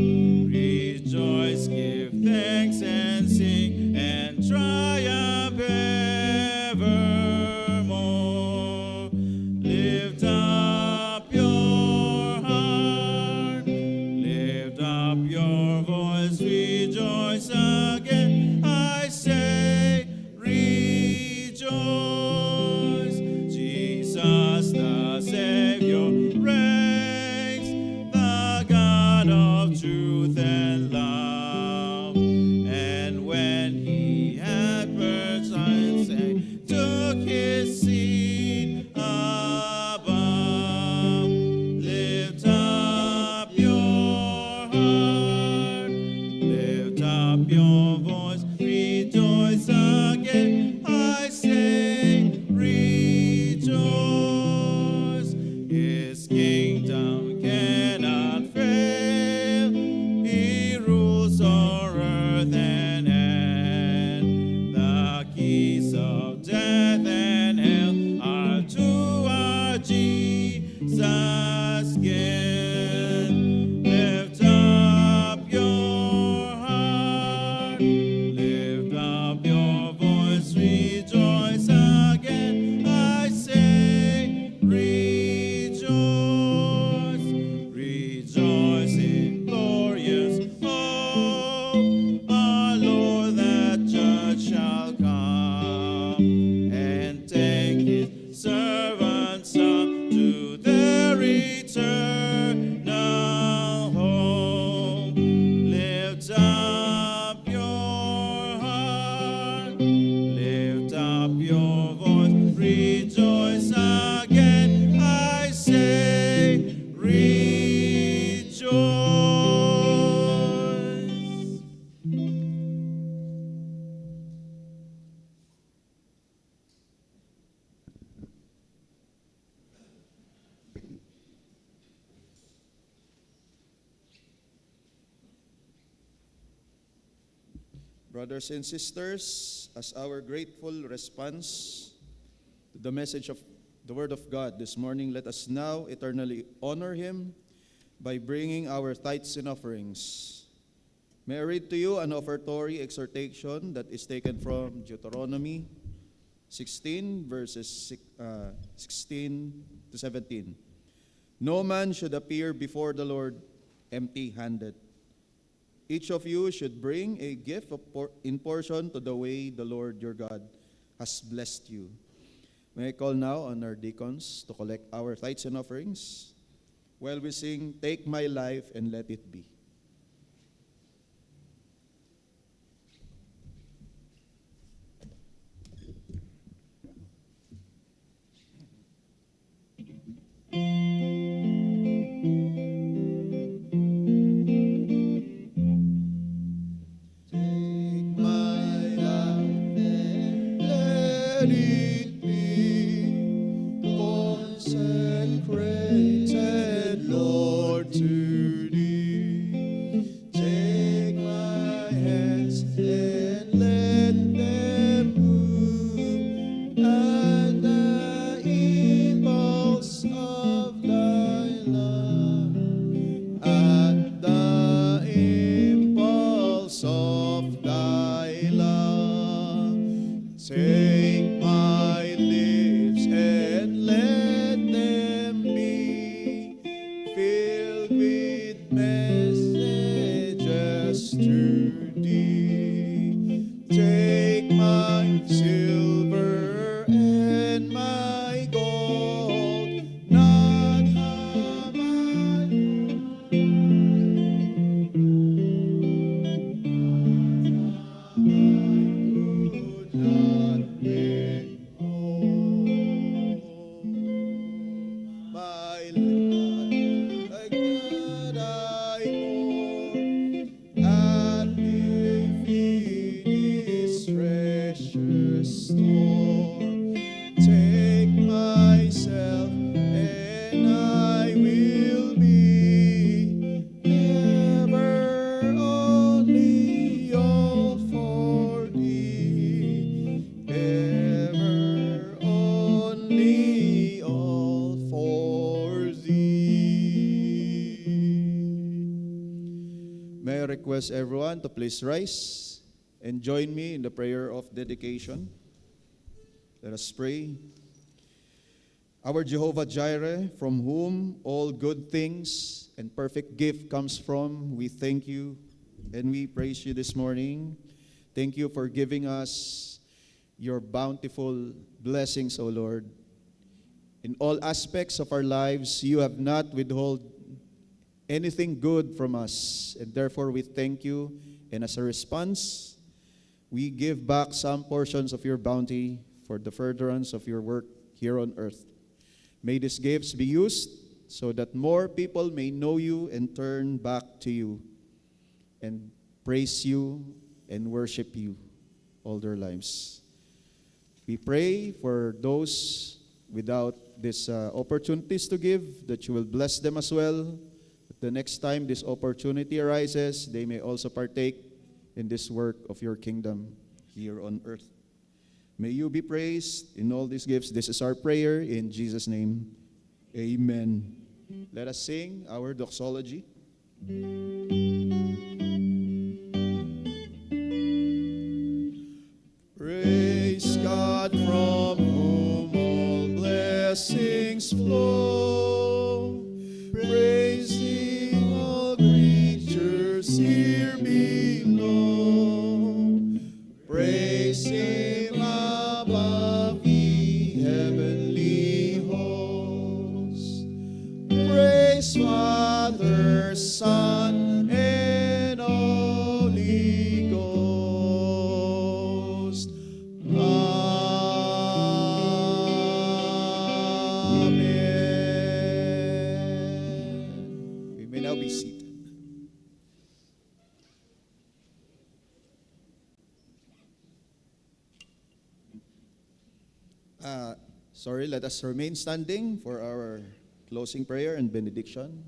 Rejoice, give thanks and sing and triumph evermore. Lift up your heart, lift up your voice, rejoice again. I say, rejoice. Jesus the Savior reigns, the God of truth and love. And when He had purged our sin, took His seat above. Lift up your heart, lift up your voice, rejoice again. I say, rejoice. His kingdom cannot fail. He rules o'er earth and heaven. The keys of death and hell are to our Jesus given. Lift up your heart, lift up your voice, rejoice again. I say, rejoice. Rejoice in glorious hope. Brothers and sisters, as our grateful response to the message of the Word of God this morning, let us now eternally honor Him by bringing our tithes and offerings. May I read to you an offertory exhortation that is taken from Deuteronomy 16, verses 16 to 17. No man should appear before the Lord empty-handed. Each of you should bring a gift in portion to the way the Lord your God has blessed you. May I call now on our deacons to collect our tithes and offerings while we sing, "Take my life and let it be." Take my life and let it be consecrated, Lord, to Thee. Take my hands and let them move at the impulse of Thy love, at the impulse of Thy love. Take my lips and let them be filled with messages to Thee. Take my silver and my gold, not of my could not withhold. My life, like that I pour at Thy feet is precious store. Take myself and I will be ever only all for Thee, ever only all for Thee. May I request everyone to please rise and join me in the prayer of dedication. Let us pray. Our Jehovah Jireh, from whom all good things and perfect gift comes from, we thank you and we praise you this morning. Thank you for giving us your bountiful blessings, O Lord. In all aspects of our lives, you have not withheld anything good from us, and therefore we thank you. And as a response, we give back some portions of your bounty for the furtherance of your work here on earth. May these gifts be used so that more people may know you and turn back to you and praise you and worship you all their lives. We pray for those without these opportunities to give, that you will bless them as well. That the next time this opportunity arises, they may also partake in this work of your kingdom here on earth. May you be praised in all these gifts. This is our prayer in Jesus' name. Amen. Let us sing our doxology. Praise God, from whom all blessings flow, praising all creatures here below. Praise Him above ye heavenly hosts. Praise Father, Son, and Holy Ghost. Amen. We may now be seated. Let us remain standing for our closing prayer and benediction.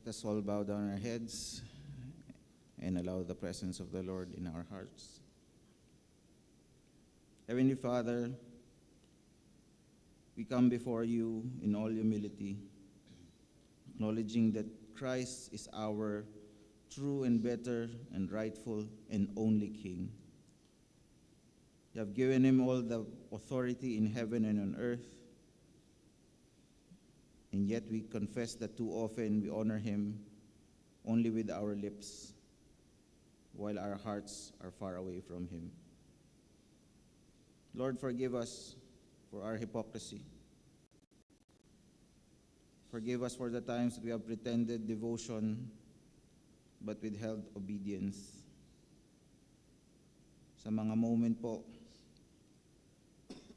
Let us all bow down our heads and allow the presence of the Lord in our hearts. Heavenly Father, we come before you in all humility, acknowledging that Christ is our true and better and rightful and only King. You have given him all the authority in heaven and on earth, and yet we confess that too often we honor him only with our lips, while our hearts are far away from him. Lord, forgive us for our hypocrisy. Forgive us for the times that we have pretended devotion but withheld obedience. Sa mga moment po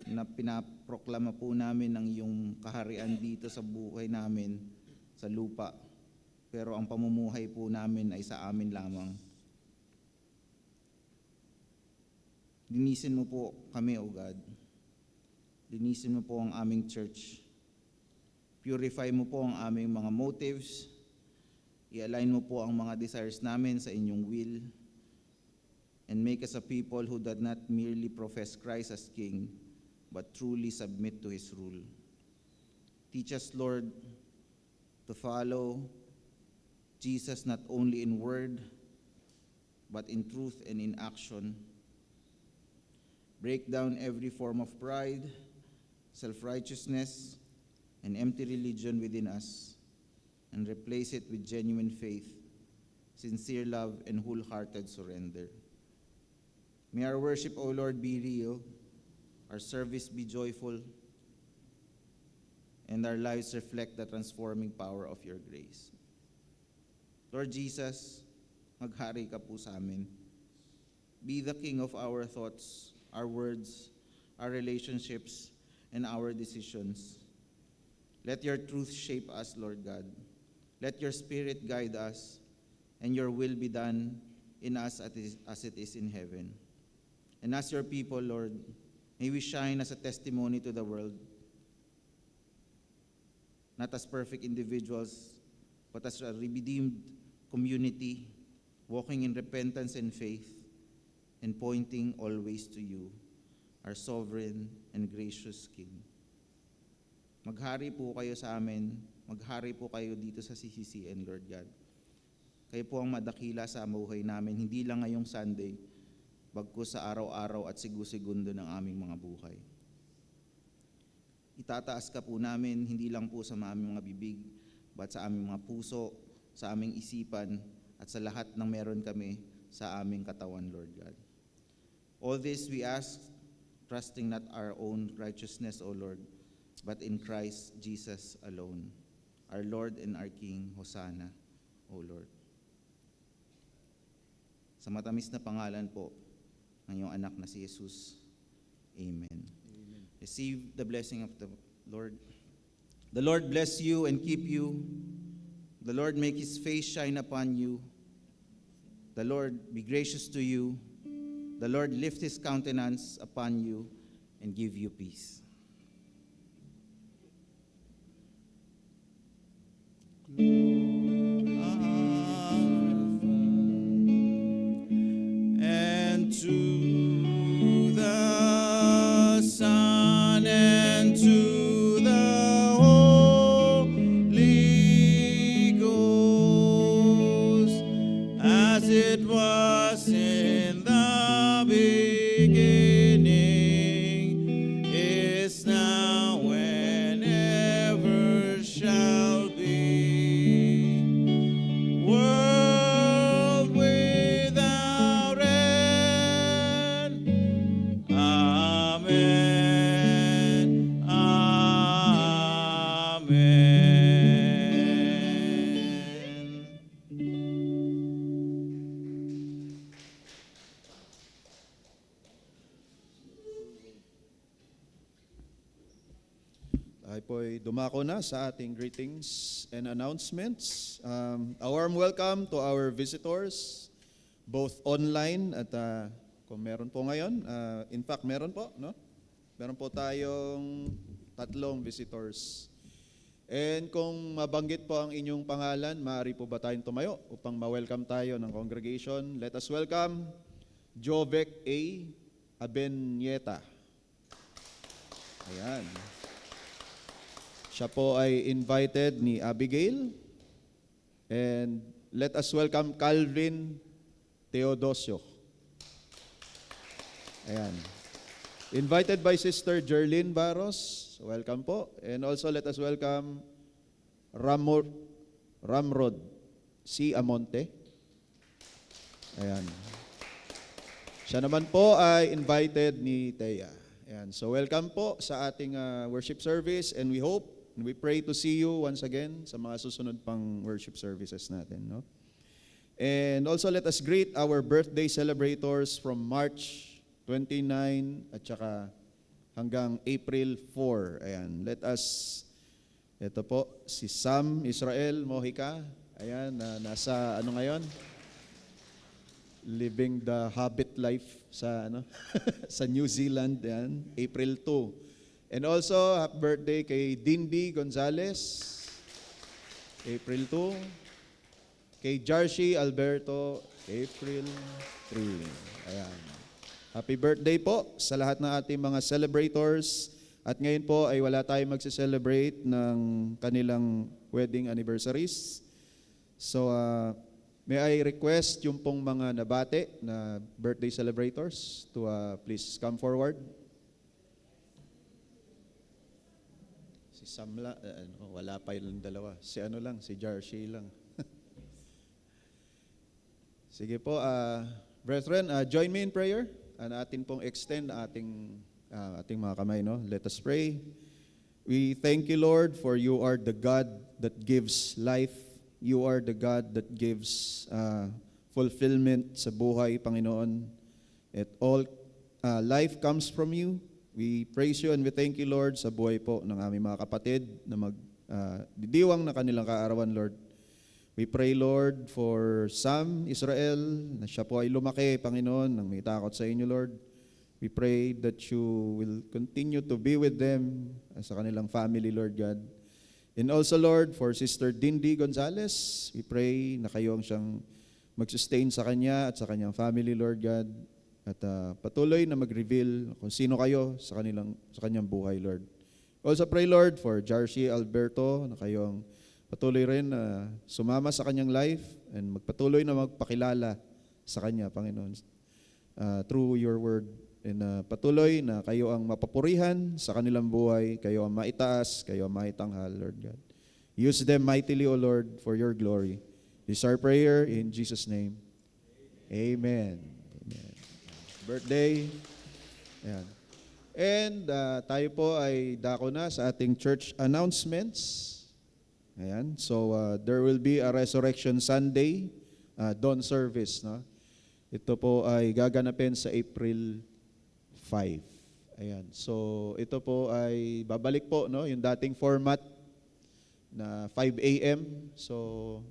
na pinaproklama po namin ang iyong kaharian dito sa buhay namin sa lupa, pero ang pamumuhay po namin ay sa amin lamang. Linisin mo po kami, O God. Linisin mo po ang aming church. Purify mo po ang aming mga motives. I-align mo po ang mga desires namin sa inyong will. And make us a people who do not merely profess Christ as King, but truly submit to His rule. Teach us, Lord, to follow Jesus not only in word, but in truth and in action. Break down every form of pride, self-righteousness, and empty religion within us, and replace it with genuine faith, sincere love, and wholehearted surrender. May our worship, O Lord, be real, our service be joyful, and our lives reflect the transforming power of your grace. Lord Jesus, maghari ka po sa amin. Be the King of our thoughts, our words, our relationships, and our decisions. Let your truth shape us, Lord God. Let your Spirit guide us, and your will be done in us as it is in heaven. And as your people, Lord, may we shine as a testimony to the world, not as perfect individuals, but as a redeemed community, walking in repentance and faith, and pointing always to you, our sovereign and gracious King. Maghari po kayo sa amin, maghari po kayo dito sa CCCN, Lord God. Kayo po ang madakila sa buhay namin, hindi lang ngayong Sunday, bagkus sa araw-araw at sigu-segundo ng aming mga buhay. Itataas ka po namin, hindi lang po sa aming mga bibig, but sa aming mga puso, sa aming isipan, at sa lahat ng meron kami sa aming katawan, Lord God. All this we ask, trusting not our own righteousness, O Lord, but in Christ Jesus alone, our Lord and our King. Hosanna, O Lord. Sa matamis na pangalan po ng iyong anak na si Jesus. Amen. Amen. Receive the blessing of the Lord. The Lord bless you and keep you. The Lord make His face shine upon you. The Lord be gracious to you. The Lord lift His countenance upon you and give you peace. And to the Son and to the Holy Ghost, as it was in the beginning, is now, and ever shall be, world without end. Amen. Amen. Tayo po'y dumako na sa ating greetings and announcements. A warm welcome to our visitors, both online at kung meron po ngayon. In fact, meron po, no? Meron po tayong 3 visitors. And kung mabanggit po ang inyong pangalan, maaari po ba tayong tumayo upang ma-welcome tayo ng congregation? Let us welcome Jovec A. Abenyeta. Ayan. Siya po ay invited ni Abigail. And let us welcome Calvin Teodosio. Ayan. Invited by Sister Jerlyn Barros. Welcome po. And also let us welcome Ramrod C. Amonte. Ayan. Siya naman po ay invited ni Thea. Ayan. So welcome po sa ating worship service, and we hope and we pray to see you once again sa mga susunod pang worship services natin, no? And also let us greet our birthday celebrators from March 29 at saka hanggang April 4. Ayan, let us, ito po, si Sam Israel Mojica. Ayan, nasa ano ngayon? Living the Hobbit life sa ano sa New Zealand, yan, April 2. And also, happy birthday kay Dindy Gonzales, April 2. Kay Jarshi Alberto, April 3. Ayan. Happy birthday po sa lahat ng ating mga celebrators. At ngayon po ay wala tayong magse-celebrate ng kanilang wedding anniversaries. So, may I request yung pong mga nabate na birthday celebrators to please come forward. Si Samla, wala pa yung dalawa. Si ano lang, si Jarshi lang. Sige po, brethren, join me in prayer. Atin pong extend ating mga kamay, no? Let us pray. We thank you, Lord, for you are the God that gives life. You are the God that gives fulfillment sa buhay, Panginoon. At all life comes from you. We praise you and we thank you, Lord, sa buhay po ng aming mga kapatid na magdidiwang na kanilang kaarawan, Lord. We pray, Lord, for Sam Israel, na siya po ay lumaki, Panginoon, nang may takot sa inyo, Lord. We pray that you will continue to be with them sa kanilang family, Lord God. And also, Lord, for Sister Dindy Gonzales, we pray na kayo ang siyang mag-sustain sa kanya at sa kanyang family, Lord God. At patuloy na mag-reveal kung sino kayo sa kanyang buhay, Lord. Also pray, Lord, for Jarshi Alberto, na kayo ang patuloy rin na sumama sa kanyang life and magpatuloy na magpakilala sa kanya, Panginoon, through your word. And patuloy na kayo ang mapapurihan sa kanilang buhay, kayo ang maitaas, kayo ang maitanghal, Lord God. Use them mightily, O Lord, for your glory. This is our prayer in Jesus' name. Amen. Amen. Birthday. Ayan. And tayo po ay dako na sa ating church announcements. Ayan. So, there will be a Resurrection Sunday dawn service. No? Ito po ay gaganapin sa April 5. Ayan. So, ito po ay babalik po, no? Yung dating format na 5 a.m. So,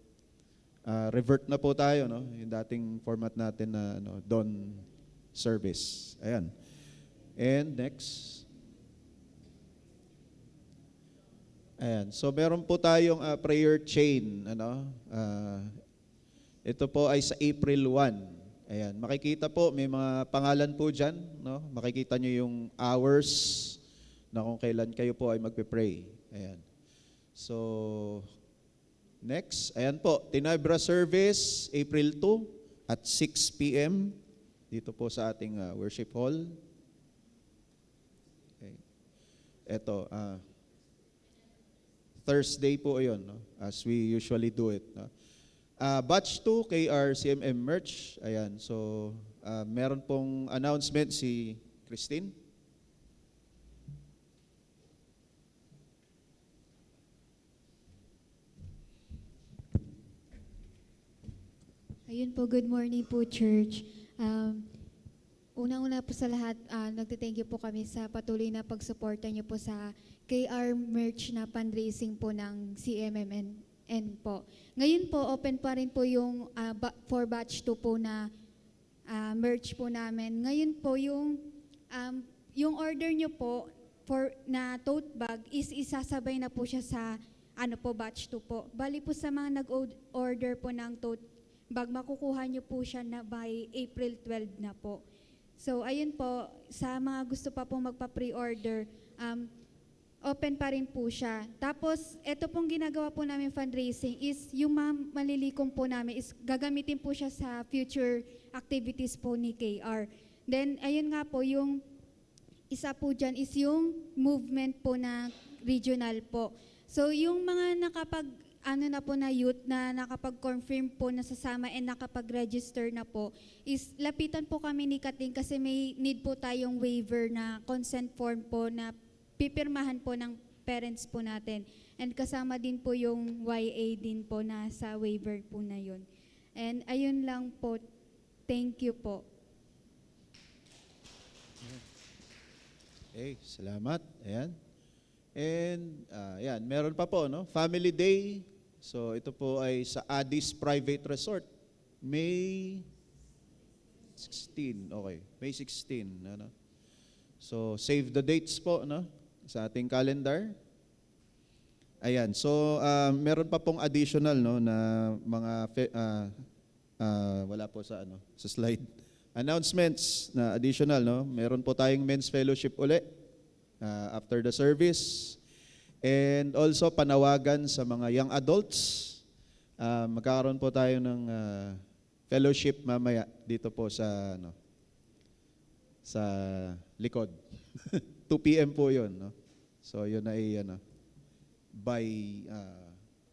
revert na po tayo, no? Yung dating format natin na dawn service. Ayan. And next. Ayan. So meron po tayong prayer chain, ito po ay sa April 1. Ayan, makikita po may mga pangalan po diyan, no? Makikita niyo yung hours na kung kailan kayo po ay magpe-pray. Ayan. So next, ayan po, Tinebra service April 2 at 6 p.m. dito po sa ating worship hall. Okay. Ito, Thursday po yun, no? As we usually do it. No? Batch 2, KRCMM merch. Ayan, so meron pong announcement si Christine. Ayun po, good morning po, church. Unang-una po sa lahat, nagte-thank you po kami sa patuloy na pagsuporta niyo po sa KR merch na fundraising po ng CMMN po. Ngayon po, open pa rin po yung for batch 2 po na merch po namin. Ngayon po, yung order nyo po na tote bag is isasabay na po siya sa batch 2 po. Bali po sa mga nag-order po ng tote bag, makukuha niyo po siya na by April 12 na po. So, ayun po, sa mga gusto pa po magpa-pre-order, open pa rin po siya. Tapos, ito pong ginagawa po namin fundraising is yung mga malilikom po namin is gagamitin po siya sa future activities po ni KR. Then, ayun nga po, yung isa po dyan is yung movement po na regional po. So, yung mga na po na youth na nakapag-confirm po na sasama and nakapag-register na po, is lapitan po kami ni Kating kasi may need po tayong waiver na consent form po na pipirmahan po ng parents po natin. And kasama din po yung YA din po na sa waiver po na yun. And ayun lang po. Thank you po. Okay, salamat. Ayan. And yan, meron pa po, no? Family Day. So ito po ay sa Addis Private Resort. May 16. Okay, May 16, ano? So save the dates po, no? Sa ating calendar. Ayan. So meron pa pong additional, no, na mga wala po sa sa slide. Announcements na additional, no? Meron po tayong men's fellowship uli after the service. And also panawagan sa mga young adults. Magkakaroon po tayo ng fellowship mamaya dito po sa sa likod. 2 p.m. po 'yon, no? So 'yun ay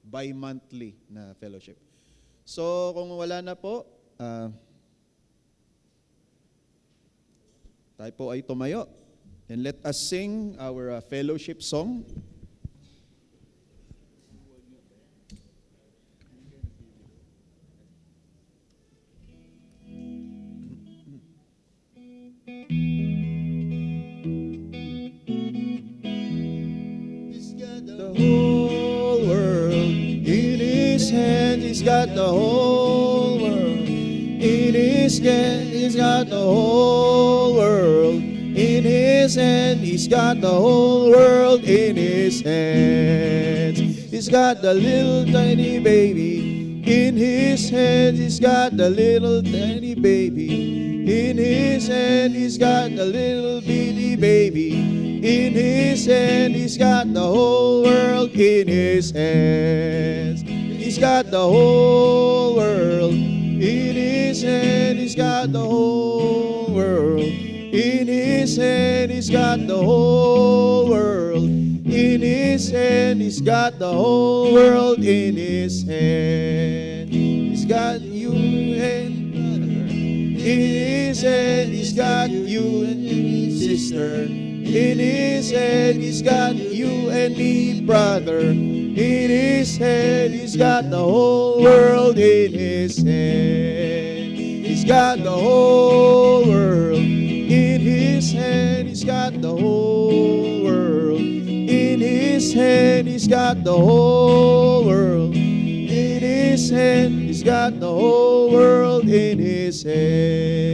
bi-monthly na fellowship. So kung wala na po, tayo po ay tumayo and let us sing our fellowship song. The whole world in his hands. He's got the whole world in his hands. He's got the whole world in his hand. He's got the whole world in his hands. He's got the little tiny baby in his hands. He's got the little tiny baby in his hand. He's got the little bitty baby in his hand. He's got the whole world in his hands. He's got the whole world in his hand. He's got the whole world in his hand. He's got the whole world in his hand. He's got the whole world in his hand. He's got you and in his hand. He's got you and me, sister. In his hand, he's got you and me, brother. In his hand, he's got the whole world in his hand. He's got the whole world in his hand. He's got the whole world in his hand. He's got the whole world in his hand. He's got the whole world in his hand.